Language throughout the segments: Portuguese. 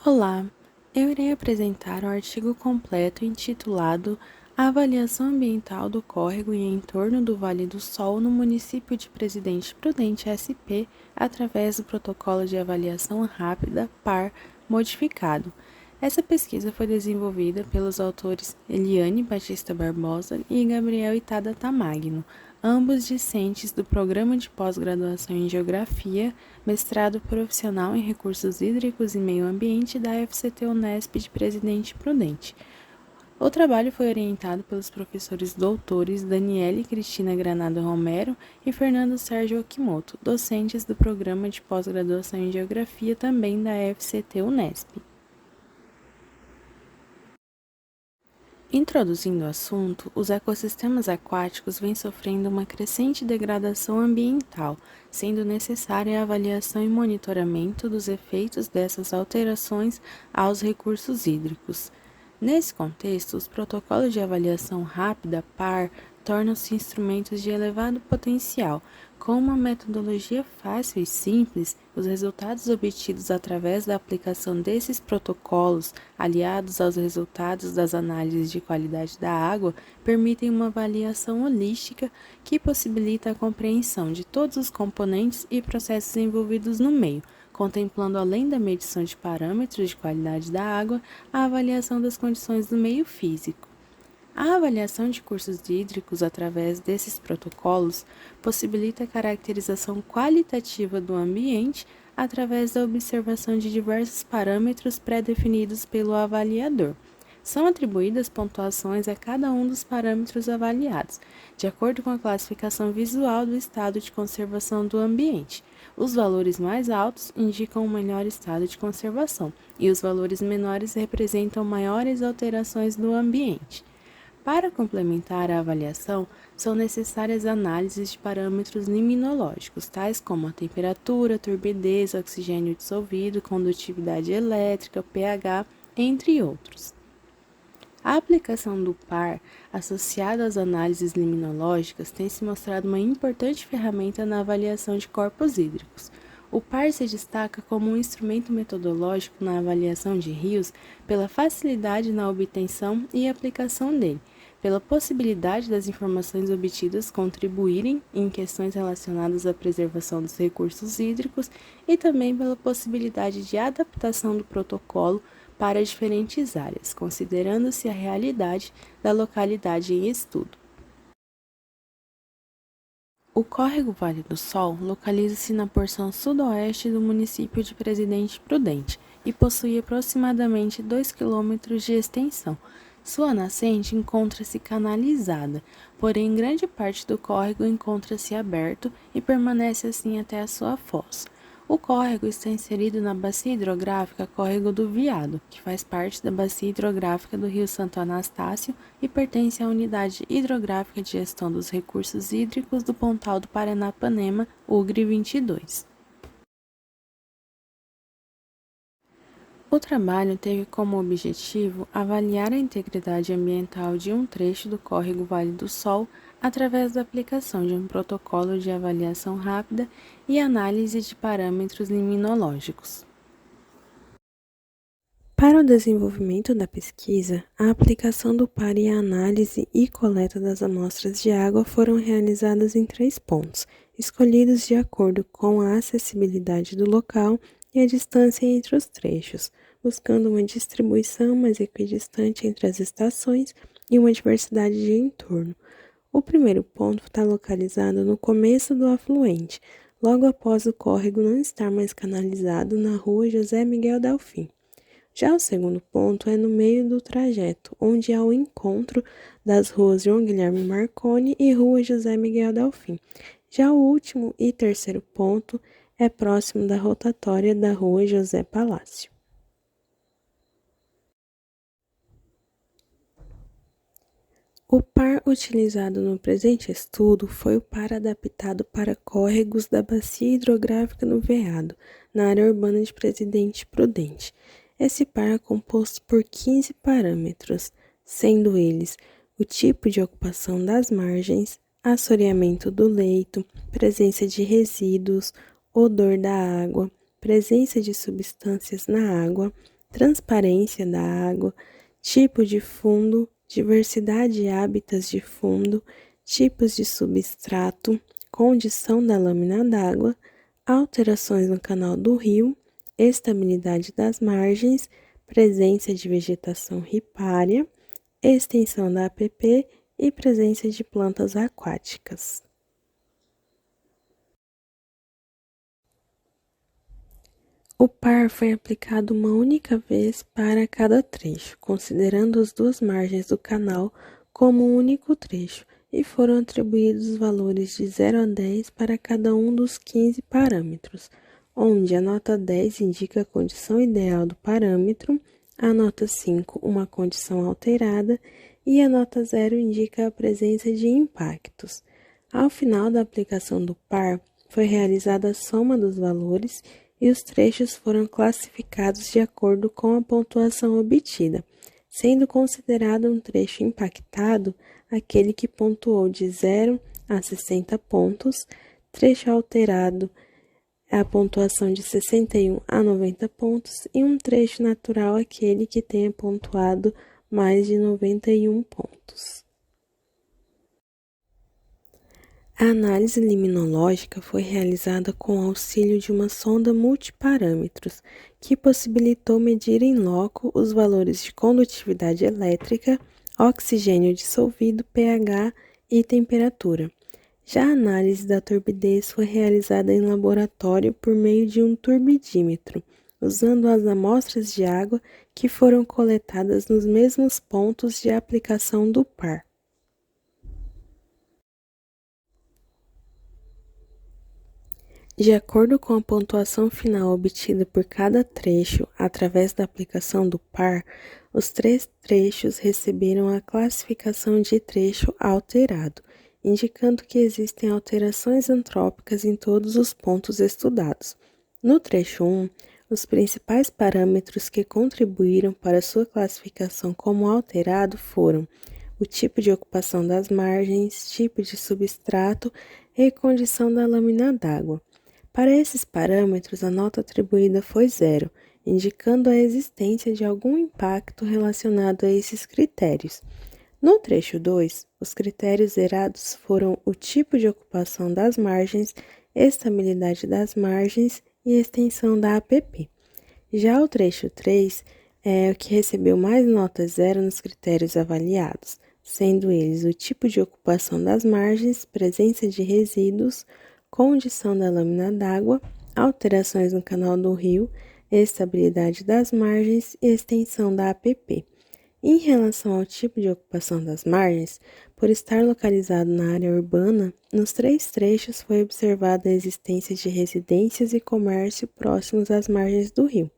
Olá, eu irei apresentar o artigo completo intitulado A Avaliação Ambiental do Córrego e Entorno do Vale do Sol no município de Presidente Prudente SP através do Protocolo de Avaliação Rápida PAR modificado. Essa pesquisa foi desenvolvida pelos autores Eliane Batista Barbosa e Gabriel Itada Tamagno, ambos discentes do Programa de Pós-Graduação em Geografia, mestrado profissional em Recursos Hídricos e Meio Ambiente da FCT-Unesp de Presidente Prudente. O trabalho foi orientado pelos professores doutores Daniele Cristina Granado Romero e Fernando Sérgio Okimoto, docentes do Programa de Pós-Graduação em Geografia também da FCT-Unesp. Introduzindo o assunto, os ecossistemas aquáticos vêm sofrendo uma crescente degradação ambiental, sendo necessária a avaliação e monitoramento dos efeitos dessas alterações aos recursos hídricos. Nesse contexto, os protocolos de avaliação rápida PAR tornam-se instrumentos de elevado potencial. Com uma metodologia fácil e simples, os resultados obtidos através da aplicação desses protocolos, aliados aos resultados das análises de qualidade da água, permitem uma avaliação holística que possibilita a compreensão de todos os componentes e processos envolvidos no meio, contemplando além da medição de parâmetros de qualidade da água, a avaliação das condições do meio físico. A avaliação de cursos hídricos através desses protocolos possibilita a caracterização qualitativa do ambiente através da observação de diversos parâmetros pré-definidos pelo avaliador. São atribuídas pontuações a cada um dos parâmetros avaliados, de acordo com a classificação visual do estado de conservação do ambiente. Os valores mais altos indicam um melhor estado de conservação e os valores menores representam maiores alterações do ambiente. Para complementar a avaliação, são necessárias análises de parâmetros liminológicos, tais como a temperatura, turbidez, oxigênio dissolvido, condutividade elétrica, pH, entre outros. A aplicação do PAR, associada às análises liminológicas, tem se mostrado uma importante ferramenta na avaliação de corpos hídricos. O PAR se destaca como um instrumento metodológico na avaliação de rios pela facilidade na obtenção e aplicação dele, pela possibilidade das informações obtidas contribuírem em questões relacionadas à preservação dos recursos hídricos e também pela possibilidade de adaptação do protocolo para diferentes áreas, considerando-se a realidade da localidade em estudo. O córrego Vale do Sol localiza-se na porção sudoeste do município de Presidente Prudente e possui aproximadamente 2 km de extensão. Sua nascente encontra-se canalizada, porém grande parte do córrego encontra-se aberto e permanece assim até a sua foz. O córrego está inserido na bacia hidrográfica Córrego do Viado, que faz parte da bacia hidrográfica do Rio Santo Anastácio e pertence à Unidade Hidrográfica de Gestão dos Recursos Hídricos do Pontal do Paranapanema, UGRE 22. O trabalho teve como objetivo avaliar a integridade ambiental de um trecho do córrego Vale do Sol através da aplicação de um protocolo de avaliação rápida e análise de parâmetros liminológicos. Para o desenvolvimento da pesquisa, a aplicação do PAR e a análise e coleta das amostras de água foram realizadas em 3 pontos, escolhidos de acordo com a acessibilidade do local e a distância entre os trechos, buscando uma distribuição mais equidistante entre as estações e uma diversidade de entorno. O primeiro ponto está localizado no começo do afluente, logo após o córrego não estar mais canalizado na rua José Miguel Delfim. Já o segundo ponto é no meio do trajeto, onde há o encontro das ruas João Guilherme Marconi e rua José Miguel Delfim. Já o último e terceiro ponto é próximo da rotatória da rua José Palácio. O PAR utilizado no presente estudo foi o PAR adaptado para córregos da Bacia Hidrográfica do Veado, na área urbana de Presidente Prudente. Esse PAR é composto por 15 parâmetros, sendo eles o tipo de ocupação das margens, assoreamento do leito, presença de resíduos, odor da água, presença de substâncias na água, transparência da água, tipo de fundo, diversidade de hábitats de fundo, tipos de substrato, condição da lâmina d'água, alterações no canal do rio, estabilidade das margens, presença de vegetação ripária, extensão da APP e presença de plantas aquáticas. O par foi aplicado uma única vez para cada trecho, considerando as duas margens do canal como um único trecho, e foram atribuídos os valores de 0 a 10 para cada um dos 15 parâmetros, onde a nota 10 indica a condição ideal do parâmetro, a nota 5 uma condição alterada e a nota 0 indica a presença de impactos. Ao final da aplicação do par, foi realizada a soma dos valores e os trechos foram classificados de acordo com a pontuação obtida, sendo considerado um trecho impactado aquele que pontuou de 0 a 60 pontos, trecho alterado a pontuação de 61 a 90 pontos e um trecho natural aquele que tenha pontuado mais de 91 pontos. A análise liminológica foi realizada com o auxílio de uma sonda multiparâmetros, que possibilitou medir em loco os valores de condutividade elétrica, oxigênio dissolvido, pH e temperatura. Já a análise da turbidez foi realizada em laboratório por meio de um turbidímetro, usando as amostras de água que foram coletadas nos mesmos pontos de aplicação do par. De acordo com a pontuação final obtida por cada trecho através da aplicação do par, os 3 trechos receberam a classificação de trecho alterado, indicando que existem alterações antrópicas em todos os pontos estudados. No trecho 1, os principais parâmetros que contribuíram para sua classificação como alterado foram o tipo de ocupação das margens, tipo de substrato e condição da lâmina d'água. Para esses parâmetros, a nota atribuída foi 0, indicando a existência de algum impacto relacionado a esses critérios. No trecho 2, os critérios zerados foram o tipo de ocupação das margens, estabilidade das margens e extensão da APP. Já o trecho 3 é o que recebeu mais nota 0 nos critérios avaliados, sendo eles o tipo de ocupação das margens, presença de resíduos, condição da lâmina d'água, alterações no canal do rio, estabilidade das margens e extensão da APP. Em relação ao tipo de ocupação das margens, por estar localizado na área urbana, nos 3 trechos foi observada a existência de residências e comércio próximos às margens do rio.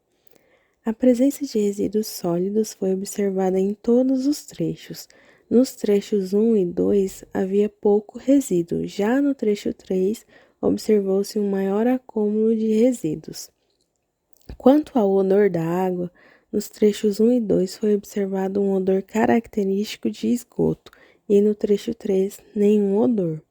A presença de resíduos sólidos foi observada em todos os trechos. Nos trechos 1 e 2 havia pouco resíduo, já no trecho 3 observou-se um maior acúmulo de resíduos. Quanto ao odor da água, nos trechos 1 e 2 foi observado um odor característico de esgoto e no trecho 3 nenhum odor.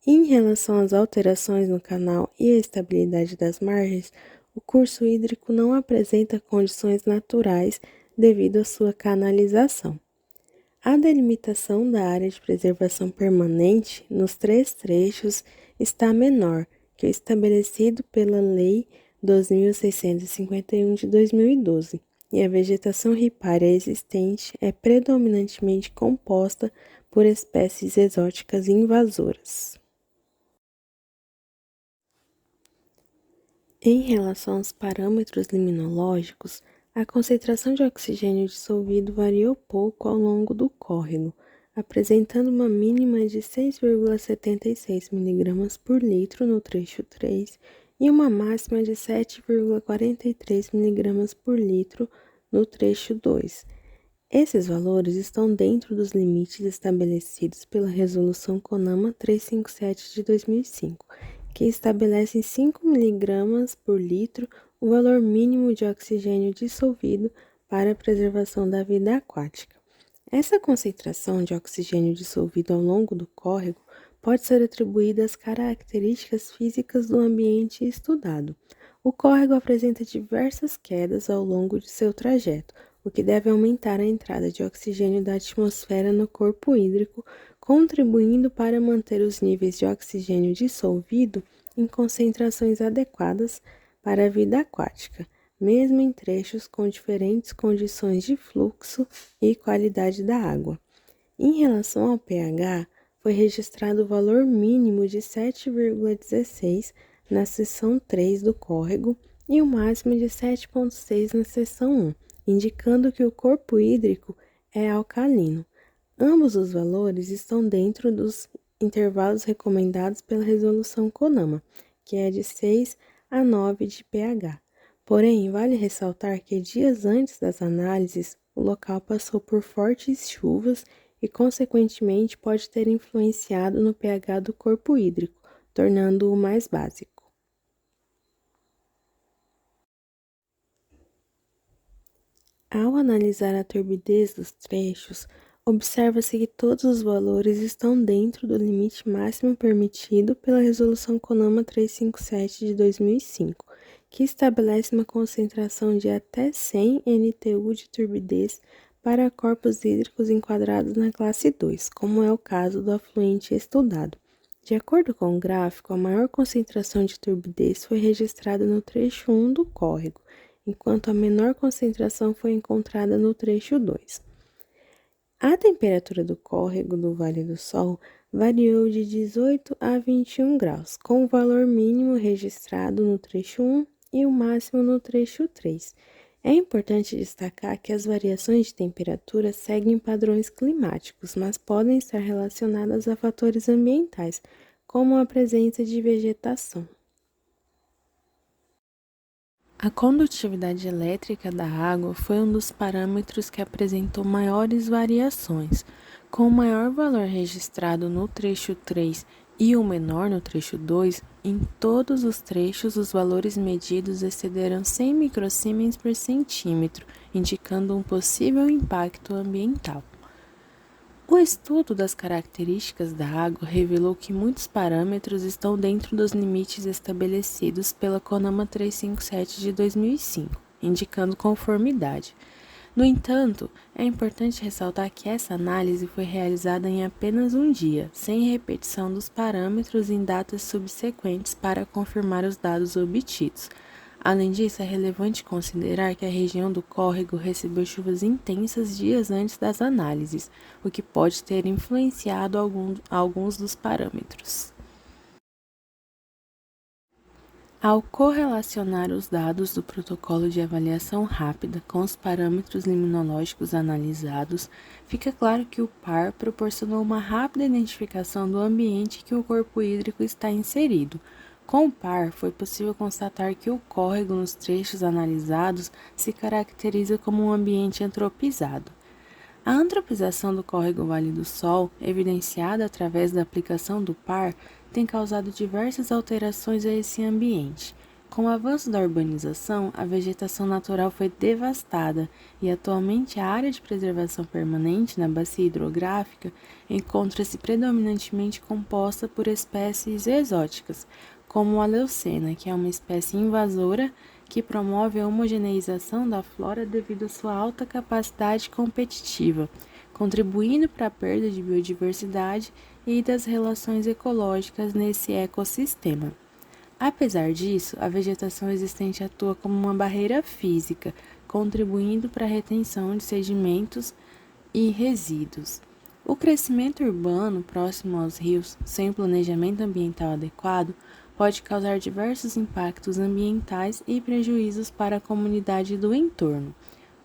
Em relação às alterações no canal e a estabilidade das margens, o curso hídrico não apresenta condições naturais devido à sua canalização. A delimitação da área de preservação permanente nos 3 trechos está menor que o estabelecido pela Lei 12.651 de 2012, e a vegetação ripária existente é predominantemente composta por espécies exóticas invasoras. Em relação aos parâmetros liminológicos, a concentração de oxigênio dissolvido variou pouco ao longo do córrego, apresentando uma mínima de 6,76 mg por litro no trecho 3 e uma máxima de 7,43 mg por litro no trecho 2. Esses valores estão dentro dos limites estabelecidos pela Resolução CONAMA 357 de 2005, que estabelece em 5 mg por litro o valor mínimo de oxigênio dissolvido para a preservação da vida aquática. Essa concentração de oxigênio dissolvido ao longo do córrego pode ser atribuída às características físicas do ambiente estudado. O córrego apresenta diversas quedas ao longo de seu trajeto, o que deve aumentar a entrada de oxigênio da atmosfera no corpo hídrico, contribuindo para manter os níveis de oxigênio dissolvido em concentrações adequadas para a vida aquática, mesmo em trechos com diferentes condições de fluxo e qualidade da água. Em relação ao pH, foi registrado o valor mínimo de 7,16 na seção 3 do córrego e o máximo de 7,6 na seção 1, indicando que o corpo hídrico é alcalino. Ambos os valores estão dentro dos intervalos recomendados pela resolução CONAMA, que é de 6 a 9 de pH. Porém, vale ressaltar que dias antes das análises, o local passou por fortes chuvas e, consequentemente, pode ter influenciado no pH do corpo hídrico, tornando-o mais básico. Ao analisar a turbidez dos trechos, observa-se que todos os valores estão dentro do limite máximo permitido pela Resolução CONAMA 357 de 2005, que estabelece uma concentração de até 100 NTU de turbidez para corpos hídricos enquadrados na classe 2, como é o caso do afluente estudado. De acordo com o gráfico, a maior concentração de turbidez foi registrada no trecho 1 do córrego, enquanto a menor concentração foi encontrada no trecho 2. A temperatura do córrego do Vale do Sol variou de 18 a 21 graus, com o valor mínimo registrado no trecho 1 e o máximo no trecho 3. É importante destacar que as variações de temperatura seguem padrões climáticos, mas podem estar relacionadas a fatores ambientais, como a presença de vegetação. A condutividade elétrica da água foi um dos parâmetros que apresentou maiores variações, com o maior valor registrado no trecho 3 e o menor no trecho 2. Em todos os trechos, os valores medidos excederam 100 microsiemens por centímetro, indicando um possível impacto ambiental. O estudo das características da água revelou que muitos parâmetros estão dentro dos limites estabelecidos pela CONAMA 357 de 2005, indicando conformidade. No entanto, é importante ressaltar que essa análise foi realizada em apenas um dia, sem repetição dos parâmetros em datas subsequentes para confirmar os dados obtidos. Além disso, é relevante considerar que a região do córrego recebeu chuvas intensas dias antes das análises, o que pode ter influenciado alguns dos parâmetros. Ao correlacionar os dados do protocolo de avaliação rápida com os parâmetros liminológicos analisados, fica claro que o PAR proporcionou uma rápida identificação do ambiente que o corpo hídrico está inserido. Com o PAR, foi possível constatar que o córrego nos trechos analisados se caracteriza como um ambiente antropizado. A antropização do córrego Vale do Sol, evidenciada através da aplicação do PAR, tem causado diversas alterações a esse ambiente. Com o avanço da urbanização, a vegetação natural foi devastada e atualmente a área de preservação permanente na bacia hidrográfica encontra-se predominantemente composta por espécies exóticas, como a leucena, que é uma espécie invasora que promove a homogeneização da flora devido à sua alta capacidade competitiva, contribuindo para a perda de biodiversidade e das relações ecológicas nesse ecossistema. Apesar disso, a vegetação existente atua como uma barreira física, contribuindo para a retenção de sedimentos e resíduos. O crescimento urbano próximo aos rios, sem planejamento ambiental adequado, pode causar diversos impactos ambientais e prejuízos para a comunidade do entorno.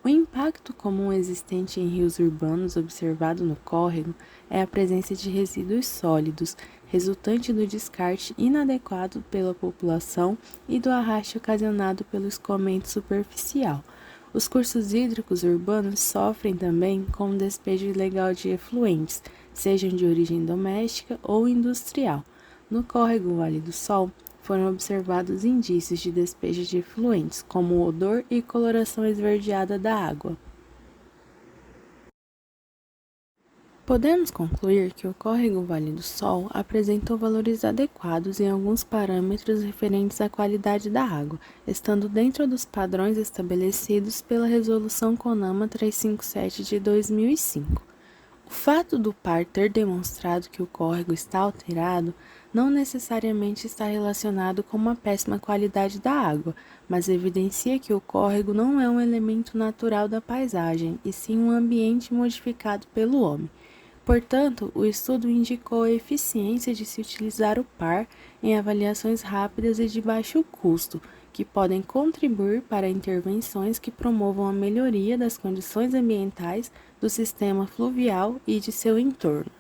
O impacto comum existente em rios urbanos observado no córrego é a presença de resíduos sólidos, resultante do descarte inadequado pela população e do arraste ocasionado pelo escoamento superficial. Os cursos hídricos urbanos sofrem também com o despejo ilegal de efluentes, sejam de origem doméstica ou industrial. No córrego Vale do Sol, foram observados indícios de despejo de efluentes, como o odor e coloração esverdeada da água. Podemos concluir que o córrego Vale do Sol apresentou valores adequados em alguns parâmetros referentes à qualidade da água, estando dentro dos padrões estabelecidos pela Resolução CONAMA 357 de 2005. O fato do par ter demonstrado que o córrego está alterado não necessariamente está relacionado com uma péssima qualidade da água, mas evidencia que o córrego não é um elemento natural da paisagem, e sim um ambiente modificado pelo homem. Portanto, o estudo indicou a eficiência de se utilizar o par em avaliações rápidas e de baixo custo, que podem contribuir para intervenções que promovam a melhoria das condições ambientais do sistema fluvial e de seu entorno.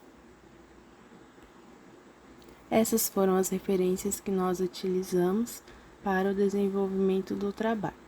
Essas foram as referências que nós utilizamos para o desenvolvimento do trabalho.